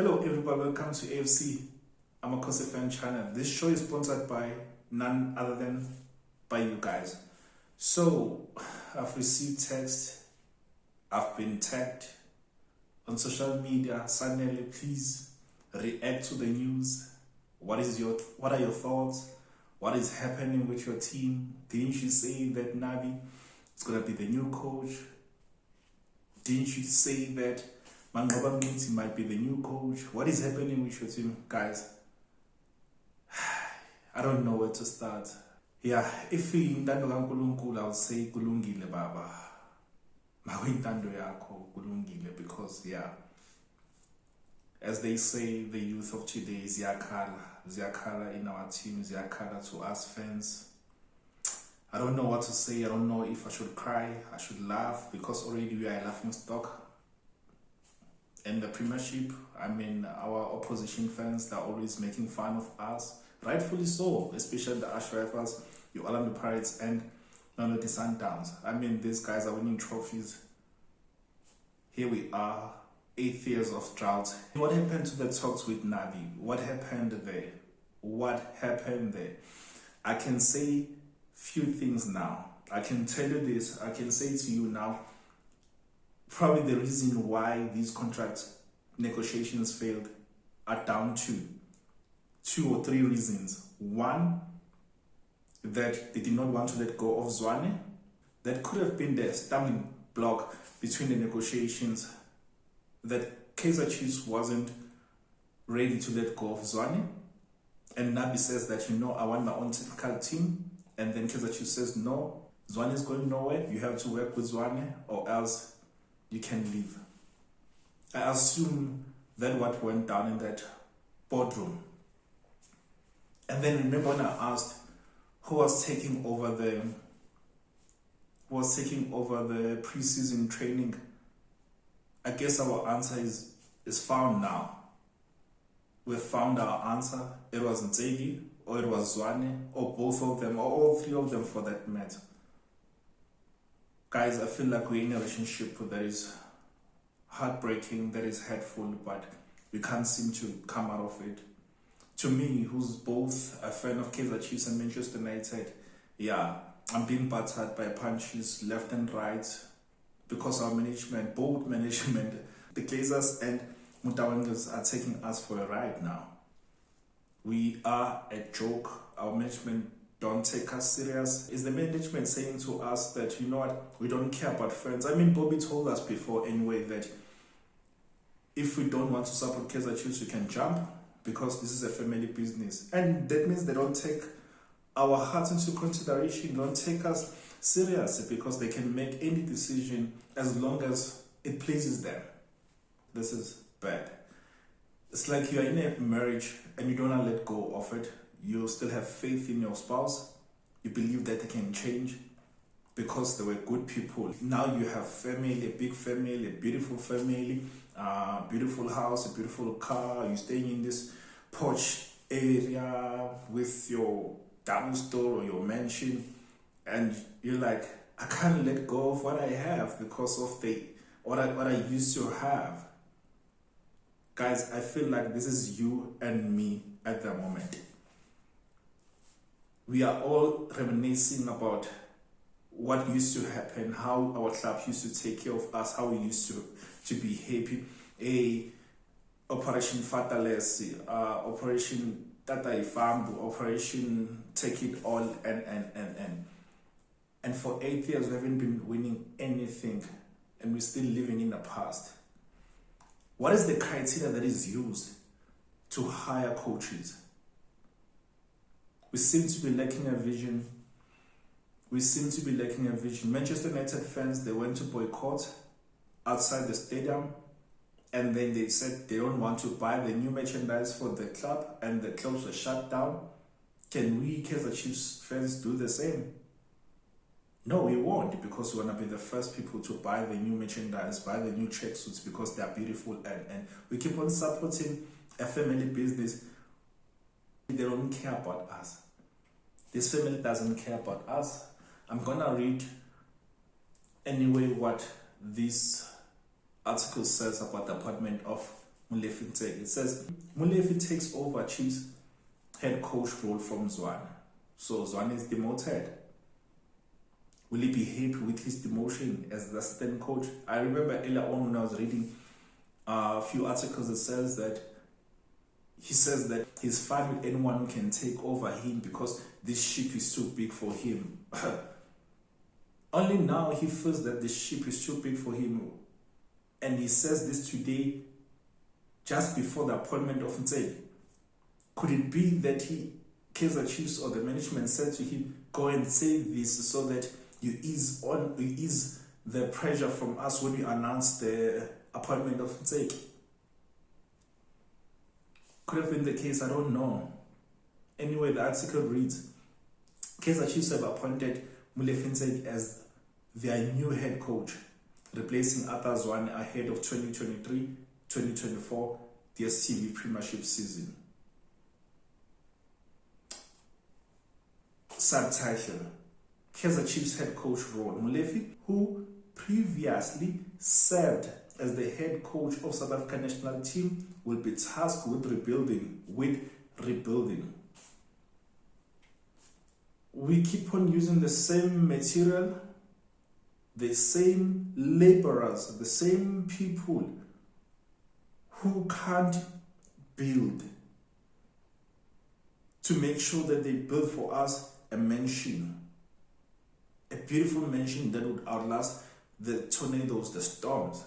Hello everybody, welcome to AFC Amakhosi fan channel. This show is sponsored by none other than by you guys. So I've received text, I've been tagged on social media. Sanele, please react to the news. What are your thoughts? What is happening with your team? Didn't you say that Nabi is gonna be the new coach? Didn't you say that Ntseki might be the new coach? What is happening with your team, guys? I don't know where to start. Yeah, if intando kaNkulunkulu, I would say kulungile baba. Intando yakho kulungile, because as they say, the youth of today is ziyakhala in our team, ziyakhala to us fans. I don't know what to say. I don't know if I should cry, I should laugh, because already we are a laughing stock. In the Premiership, our opposition fans, they're always making fun of us, rightfully so, especially the Ash Rifles, the Orlando Pirates, and none of the Sundowns. These guys are winning trophies. Here we are, 8 years of drought. What happened to the talks with Nabi? What happened there? I can say few things now. I can tell you this, I can say to you now, probably the reason why these contract negotiations failed are down to 2 or 3 reasons. One, that they did not want to let go of Zwane. That could have been the stumbling block between the negotiations, that Kaizer Chiefs wasn't ready to let go of Zwane. And Nabi says that, I want my own technical team. And then Kaizer Chiefs says, no, Zwane is going nowhere. You have to work with Zwane or else you can leave. I assume that what went down in that boardroom. And then remember when I asked who was taking over the preseason training, I guess our answer is found now. We've found our answer. It was Ntseki, or it was Zwane, or both of them, or all 3 of them for that matter. Guys, I feel like we're in a relationship that is heartbreaking, that is hurtful, but we can't seem to come out of it. To me, who's both a fan of Kaizer Chiefs and Manchester United, I'm being battered by punches left and right, because our management, both management, the Glazers and Mutawangers, are taking us for a ride now. We are a joke. Our management don't take us serious. Is the management saying to us that, we don't care about fans? Bobby told us before anyway that if we don't want to support Kaizer Chiefs, we can jump, because this is a family business. And that means they don't take our hearts into consideration, don't take us seriously, because they can make any decision as long as it pleases them. This is bad. It's like you're in a marriage and you don't want to let go of it. You still have faith in your spouse. You believe that they can change because they were good people. Now you have family, a big family, a beautiful family, beautiful house, a beautiful car. You're staying in this posh area with your double store or your mansion, and you're like, I can't let go of what I have because of what I used to have. Guys, I feel like this is you and me at the moment. We are all reminiscing about what used to happen, how our club used to take care of us, how we used to be happy. Operation Fatalesi, Operation Tata Ifambu, Operation Take It All, and for 8 years we haven't been winning anything, and we're still living in the past. What is the criteria that is used to hire coaches? We seem to be lacking a vision. Manchester United fans, they went to boycott outside the stadium, and then they said they don't want to buy the new merchandise for the club, and the clubs were shut down. Can we, Kaizer Chiefs fans, do the same? No, we won't, because we want to be the first people to buy the new merchandise, buy the new tracksuits, because they are beautiful, and we keep on supporting a family business. They don't care about us. This family doesn't care about us. I'm gonna read anyway what this article says about the appointment of Molefi Ntseki. It says Molefi takes over Chiefs head coach role from Zwane. So Zwane is demoted. Will he be happy with his demotion as the assistant coach? I remember earlier on when I was reading a few articles that says that he says that he's fine with anyone who can take over him because this ship is too big for him. Only now he feels that the ship is too big for him. And he says this today, just before the appointment of Ntseki. Could it be that Kaizer Chiefs or the management said to him, go and say this so that you ease the pressure from us when you announce the appointment of Ntseki? Could have been the case, I don't know. Anyway, the article reads, Kaizer Chiefs have appointed Molefi Ntseki as their new head coach, replacing Arthur Zwane ahead of 2023-2024 DStv Premiership season. Subtitle: Kaizer Chiefs head coach role. Molefi, who previously served as the head coach of South African national team, will be tasked with rebuilding. We keep on using the same material, the same laborers, the same people who can't build, to make sure that they build for us a mansion, a beautiful mansion that would outlast the tornadoes, the storms.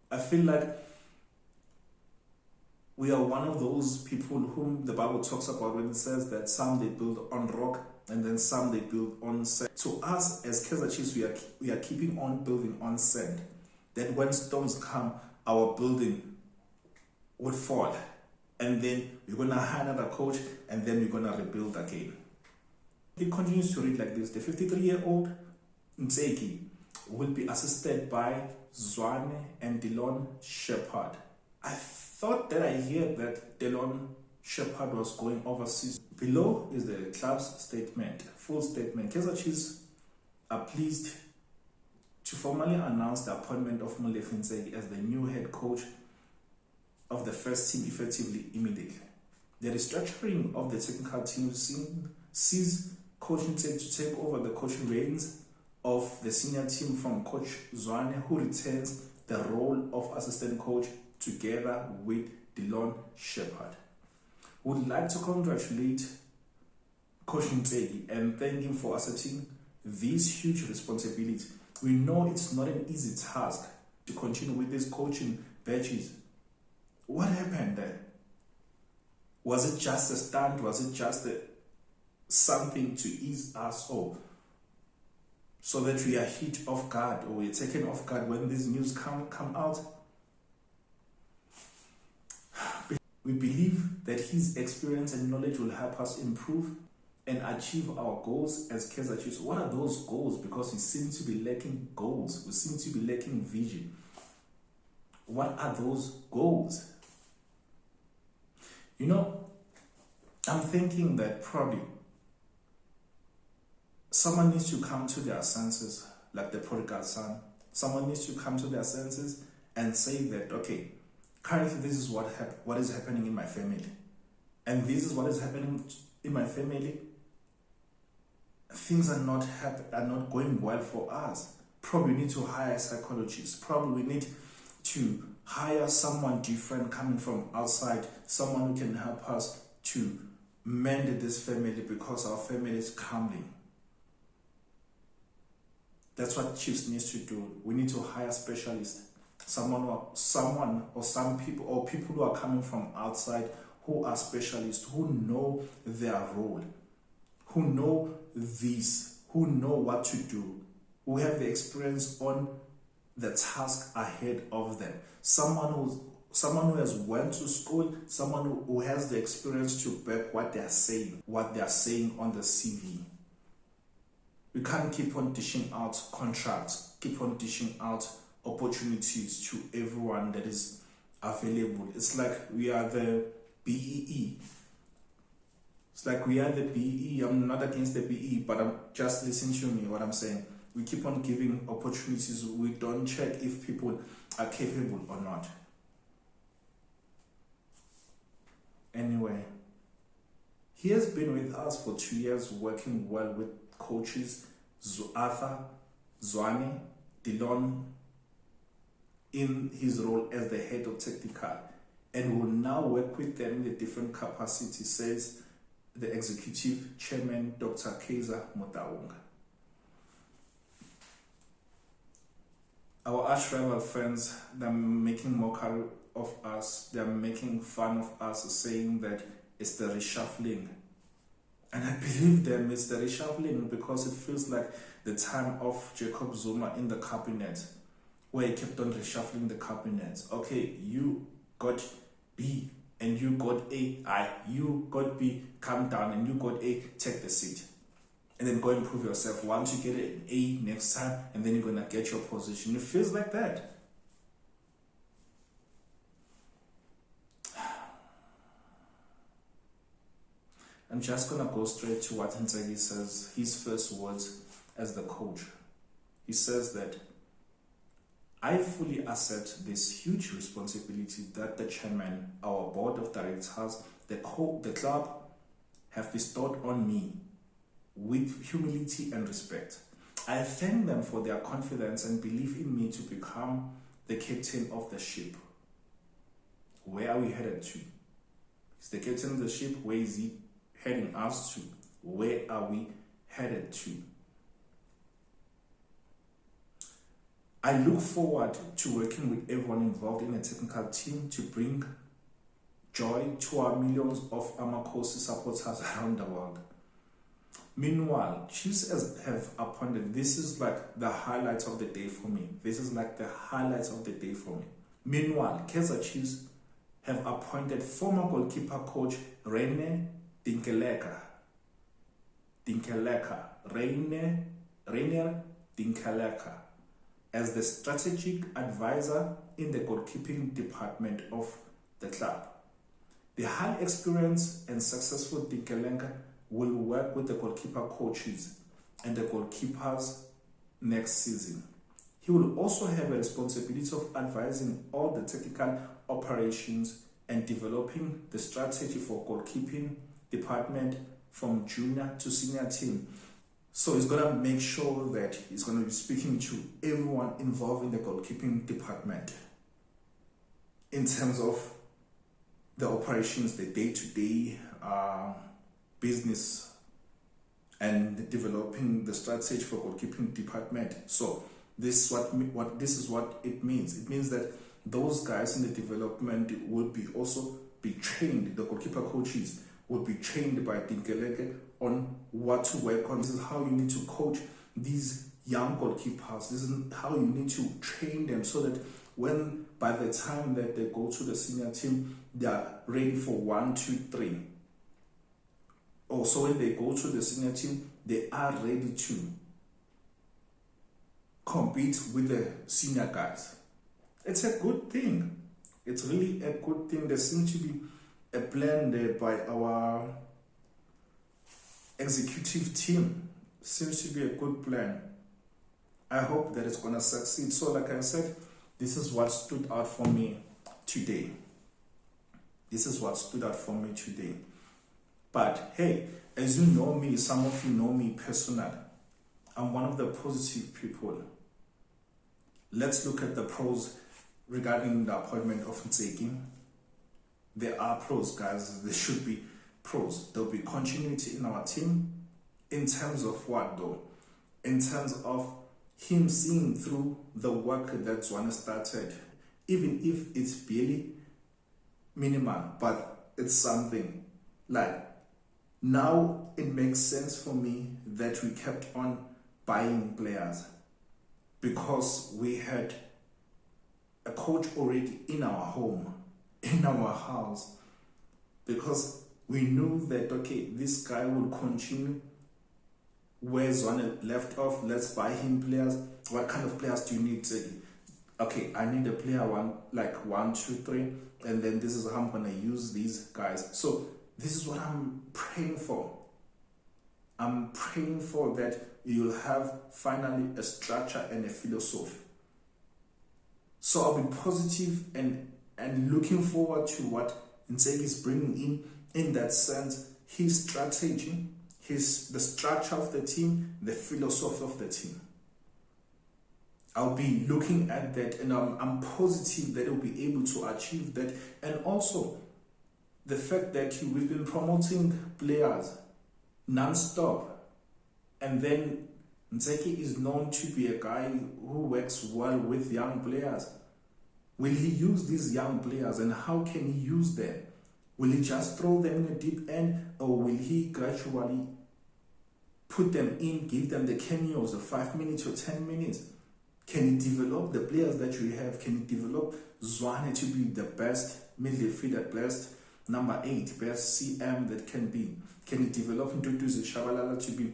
I feel like we are one of those people whom the Bible talks about when it says that some they build on rock and then some they build on sand. To us as Kaizer Chiefs, we are keeping on building on sand. That when storms come, our building would fall. And then we're going to hire another coach and then we're going to rebuild again. It continues to read like this. The 53-year-old Ntseki will be assisted by Zwane and Delon Shepherd. I thought that I heard that Delon Shepherd was going overseas. Below is the club's statement, full statement. Kaizer Chiefs are pleased to formally announce the appointment of Molefi Ntseki as the new head coach of the first team effectively immediately. The restructuring of the technical team sees Coach Ntseki to take over the coaching reins of the senior team from Coach Zwane, who retains the role of assistant coach together with Delon Shepherd. Would like to congratulate Coach Ntseki and thank him for accepting this huge responsibility. We know it's not an easy task to continue with these coaching badges. What happened there? Was it just a stunt? Was it just something to ease us off so that we are hit off guard or we're taken off guard when these news come out? We believe that his experience and knowledge will help us improve and achieve our goals as Kaizer Chiefs. What are those goals? Because we seem to be lacking goals. We seem to be lacking vision. What are those goals? You know, I'm thinking that probably someone needs to come to their senses, like the prodigal son. Someone needs to come to their senses and say that, okay, currently this is what is happening in my family. And this is what is happening in my family. Things are not going well for us. Probably we need to hire psychologists. Probably we need to hire someone different coming from outside, someone who can help us to mend this family because our family is crumbling. That's what Chiefs needs to do. We need to hire specialists, someone or some people or people who are coming from outside who are specialists, who know their role, who know this, who know what to do, who have the experience on the task ahead of them. Someone who has went to school, someone who has the experience to back what they are saying on the CV. We can't keep on dishing out contracts, keep on dishing out opportunities to everyone that is available. It's like we are the BEE. It's like we are the BEE. I'm not against the BEE, but I'm just listening to me what I'm saying. We keep on giving opportunities. We don't check if people are capable or not. Anyway, he has been with us for 2 years, working well with coaches Arthur, Zwane, Dillon, in his role as the head of technical, and will now work with them in a different capacity, says the executive chairman, Dr. Kaizer. Our arch rival friends, they're making mockery of us, they're making fun of us, saying that it's the reshuffling. And I believe them, it's the reshuffling because it feels like the time of Jacob Zuma in the cabinet, where he kept on reshuffling the cabinet. Okay, you got B and you got A, you got B, come down, and you got A, take the seat. And then go and prove yourself. Once you get an A next time, and then you're going to get your position. It feels like that. I'm just going to go straight to what Ntseki says, his first words as the coach. He says that, I fully accept this huge responsibility that the chairman, our board of directors, the club have bestowed on me with humility and respect. I thank them for their confidence and belief in me to become the captain of the ship. Where are we headed to? Is the captain of the ship? Where is he heading us to? Where are we headed to? I look forward to working with everyone involved in a technical team to bring joy to our millions of Amakhosi supporters around the world. Meanwhile, Chiefs have appointed, this is like the highlights of the day for me. Meanwhile, Kaizer Chiefs have appointed former goalkeeper coach Rainer Dinkeleka as the strategic advisor in the goalkeeping department of the club. The highly experienced and successful Dinkeleka will work with the goalkeeper coaches and the goalkeepers next season. He will also have a responsibility of advising all the technical operations and developing the strategy for goalkeeping department from junior to senior team. So he's going to make sure that he's going to be speaking to everyone involved in the goalkeeping department in terms of the operations, the day-to-day business, and developing the strategy for goalkeeping department. So this is what it means. It means that those guys in the development will also be trained. The goalkeeper coaches will be trained by Dinkeleke on what to work on. This is how you need to coach these young goalkeepers. This is how you need to train them so that when by the time that they go to the senior team, they are ready for 1, 2, 3. Also, when they go to the senior team, they are ready to compete with the senior guys. It's a good thing. It's really a good thing. There seems to be a plan there by our executive team. Seems to be a good plan. I hope that it's going to succeed. So like I said, this is what stood out for me today. But hey, as you know me, some of you know me personally, I'm one of the positive people. Let's look at the pros regarding the appointment of Ntseki. There are pros, guys. There should be pros. There'll be continuity in our team. In terms of what though? In terms of him seeing through the work that Zwane started, even if it's barely minimal, but it's something. Like, now it makes sense for me that we kept on buying players because we had a coach already in our home, in our house, because we knew that, okay, this guy will continue where Zwane left off. Let's buy him players. What kind of players do you need? Okay, I need a player 1, 2, 3, and then this is how I'm going to use these guys. So this is what I'm praying for. I'm praying for that you'll have finally a structure and a philosophy. So I'll be positive and looking forward to what Ntseki is bringing in that sense, his strategy, the structure of the team, the philosophy of the team. I'll be looking at that, and I'm positive that he'll be able to achieve that. And also, the fact that we've been promoting players non-stop, and then Ntseki is known to be a guy who works well with young players. Will he use these young players, and how can he use them? Will he just throw them in the deep end, or will he gradually put them in, give them the cameos of 5 minutes or 10 minutes? Can he develop the players that we have? Can he develop Zwane to be the best midfielder, best number 8, best CM that can be? Can he develop Ntutuzi Shabalala to be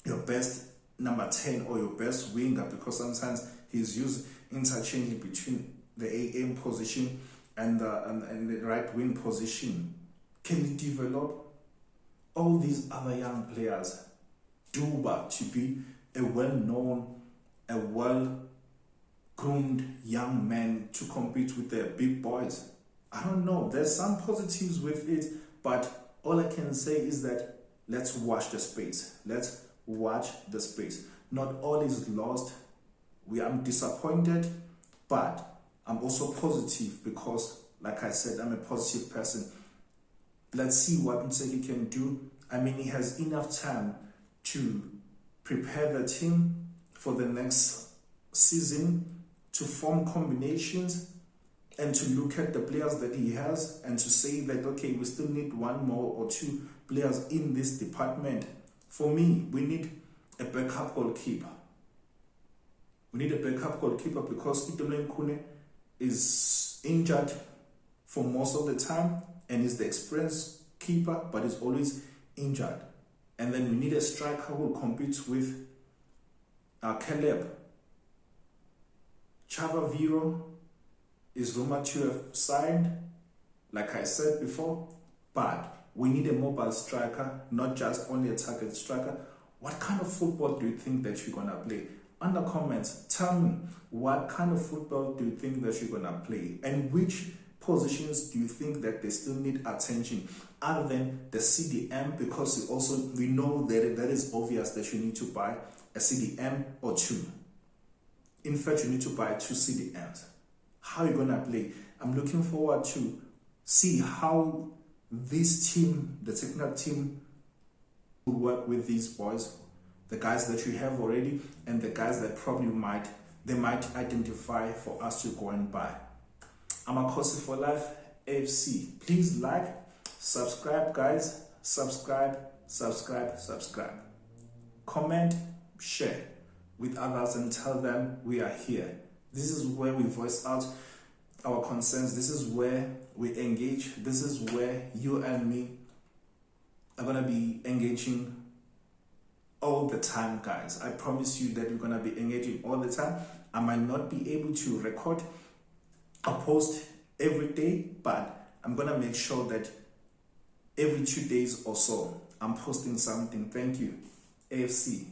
your best number 10 or your best winger? Because sometimes he's used interchangeably between the AM position and the right wing position. Can he develop all these other young players? Duba to be a well-known, a well-groomed young man to compete with the big boys. I don't know. There's some positives with it, but all I can say is that let's watch the space. Let's watch the space. Not all is lost. I'm disappointed, but I'm also positive because, like I said, I'm a positive person. Let's see what Ntseki can do. I mean, he has enough time to prepare the team for the next season, to form combinations and to look at the players that he has and to say that, okay, we still need one more or two players in this department. For me, we need a backup goalkeeper. We need a backup goalkeeper because Itumeleng Khune is injured for most of the time and is the experienced keeper, but is always injured. And then we need a striker who will compete with Caleb. Chava Viro is rumored to have signed, like I said before, but we need a mobile striker, not just only a target striker. What kind of football do you think that you're going to play? Under comments, tell me, what kind of football do you think that you're going to play? And which positions do you think that they still need attention other than the CDM? Because we know that that is obvious that you need to buy a CDM or two. In fact, you need to buy 2 CDMs. How are you going to play? I'm looking forward to see how this team, the technical team, will work with these boys, the guys that you have already, and the guys that probably might identify for us to go and buy. Amakhosi for Life AFC. Please like, subscribe, guys. Subscribe. Comment, share with others and tell them we are here. This is where we voice out our concerns. This is where we engage. This is where you and me are going to be engaging all the time, guys. I promise you that we're going to be engaging all the time. I might not be able to record a post every day, but I'm going to make sure that every 2 days or so I'm posting something. Thank you, AFC.